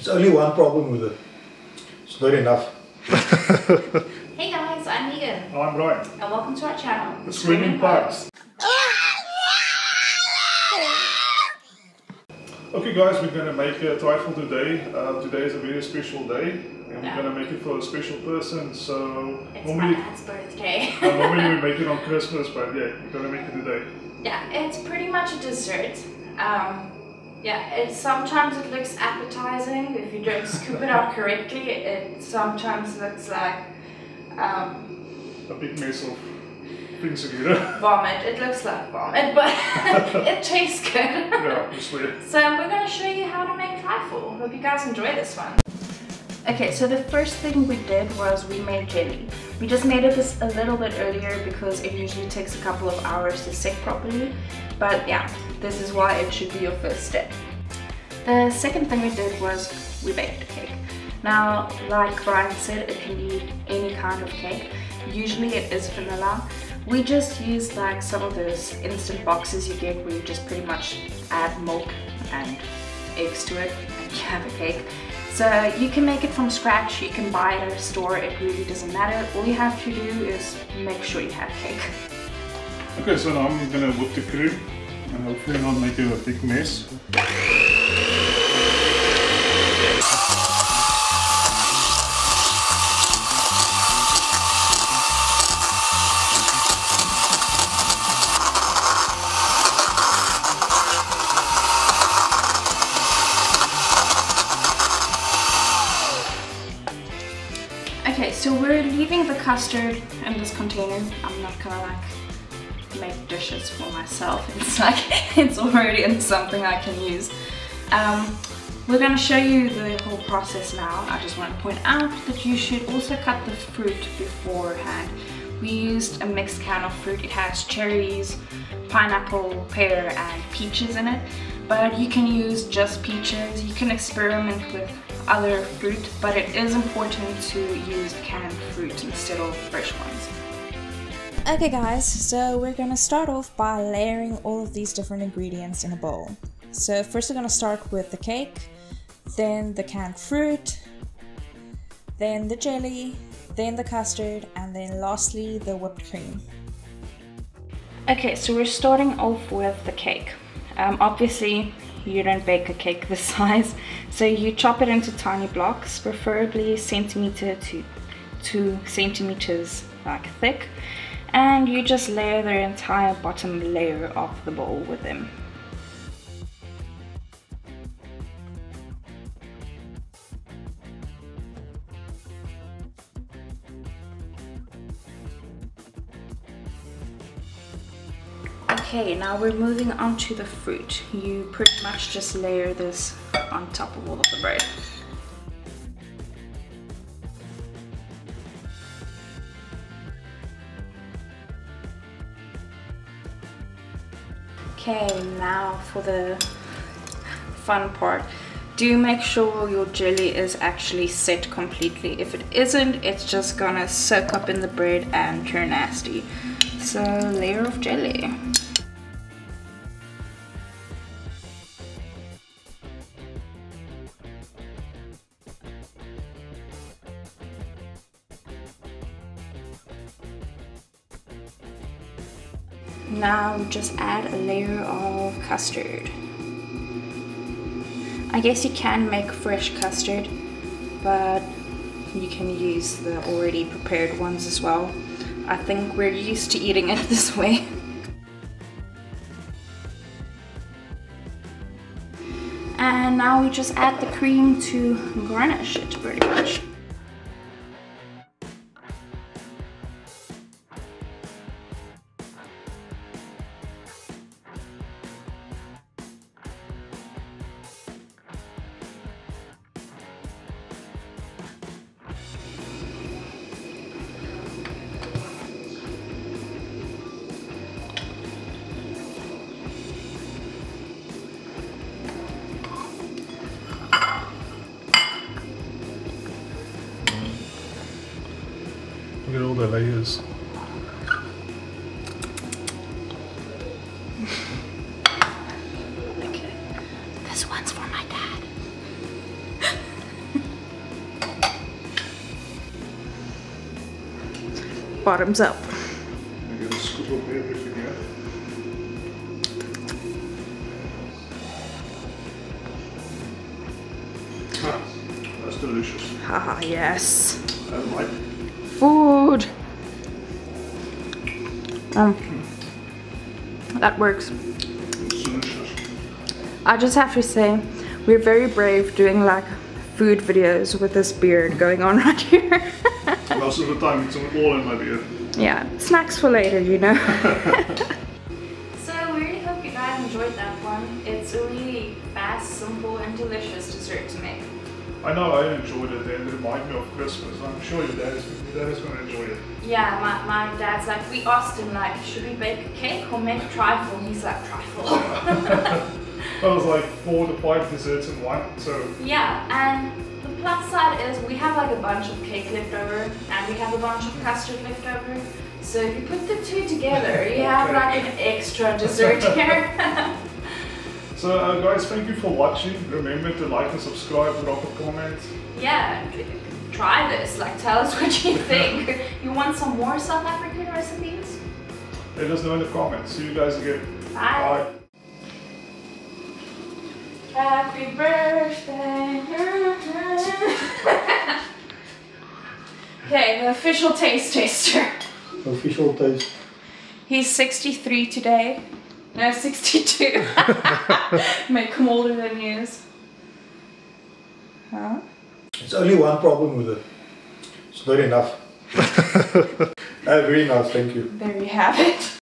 There's only one problem with it. It's not enough. Hey guys, I'm Megan. I'm Brian. And welcome to our channel, The Screaming Pugs. Okay guys, we're going to make a trifle today. Today is a very special day and we're going to make it for a special person. So it's normally, my dad's birthday. normally we make it on Christmas, but yeah, we're going to make it today. Yeah, it's pretty much a dessert. Sometimes it looks appetizing if you don't scoop it out correctly. It sometimes looks like a big mess of things together. Vomit. It looks like vomit, but it tastes good. Yeah, I swear. So we're going to show you how to make trifle. Hope you guys enjoy this one. Okay, so the first thing we did was we made jelly. We just made this a little bit earlier because it usually takes a couple of hours to set properly. But yeah, this is why it should be your first step. The second thing we did was we baked a cake. Now, like Brian said, it can be any kind of cake. Usually it is vanilla. We just used like some of those instant boxes you get where you just pretty much add milk and eggs to it and you have a cake. So you can make it from scratch, you can buy it at a store, it really doesn't matter. All you have to do is make sure you have cake. Okay, so now I'm going to whip the cream and hopefully not make it a big mess. Okay, so we're leaving the custard in this container. I'm not gonna like make dishes for myself. It's like it's already in something I can use. We're gonna show you the whole process now. I just want to point out that you should also cut the fruit beforehand. We used a mixed can of fruit. It has cherries, pineapple, pear, and peaches in it. But you can use just peaches. You can experiment with other fruit, but it is important to use canned fruit instead of fresh ones. Okay guys, so we're gonna start off by layering all of these different ingredients in a bowl. So first we're gonna start with the cake, then the canned fruit, then the jelly, then the custard, and then lastly the whipped cream. Okay, so we're starting off with the cake. Obviously you don't bake a cake this size, so you chop it into tiny blocks, preferably centimeter to 2 centimeters like thick, and you just layer the entire bottom layer of the bowl with them. Okay, now we're moving on to the fruit. You pretty much just layer this on top of all of the bread. Okay, now for the fun part. Do make sure your jelly is actually set completely. If it isn't, it's just gonna soak up in the bread and turn nasty. So, layer of jelly. Now just add a layer of custard. I guess you can make fresh custard, but you can use the already prepared ones as well. I think we're used to eating it this way. And now we just add the cream to garnish it pretty much. Look at all the layers. Okay. This one's for my dad. Bottoms up. I'm gonna scoop up everything here. Ah, that's delicious. Haha, yes. I like Food. That works. it's delicious. I just have to say, we're very brave doing like food videos with this beard going on right here. Most of the time it's all in my beard. Yeah, snacks for later, you know. So we really hope you guys enjoyed that one. It's a really fast, simple and delicious dessert to make. I know I enjoyed it and it reminded me of Christmas. I'm sure your dad is going to enjoy it. Yeah, my dad's like, we asked him like, should we bake a cake or make a trifle? And he's like, trifle. That was like 4 to 5 desserts in one, so... Yeah, and the plus side is we have like a bunch of cake left over and we have a bunch of custard left over. So if you put the two together, you have like an extra dessert here. So guys, thank you for watching. Remember to like and subscribe, drop a comment. Yeah, try this, like tell us what you think. You want some more South African recipes? Let us know in the comments. See you guys again. Bye. Happy birthday. Okay, the official taste taster. Official taste. He's 63 today. No, 62. Make him older than he is. Huh? It's only one problem with it. It's not enough. Very nice, thank you. There you have it.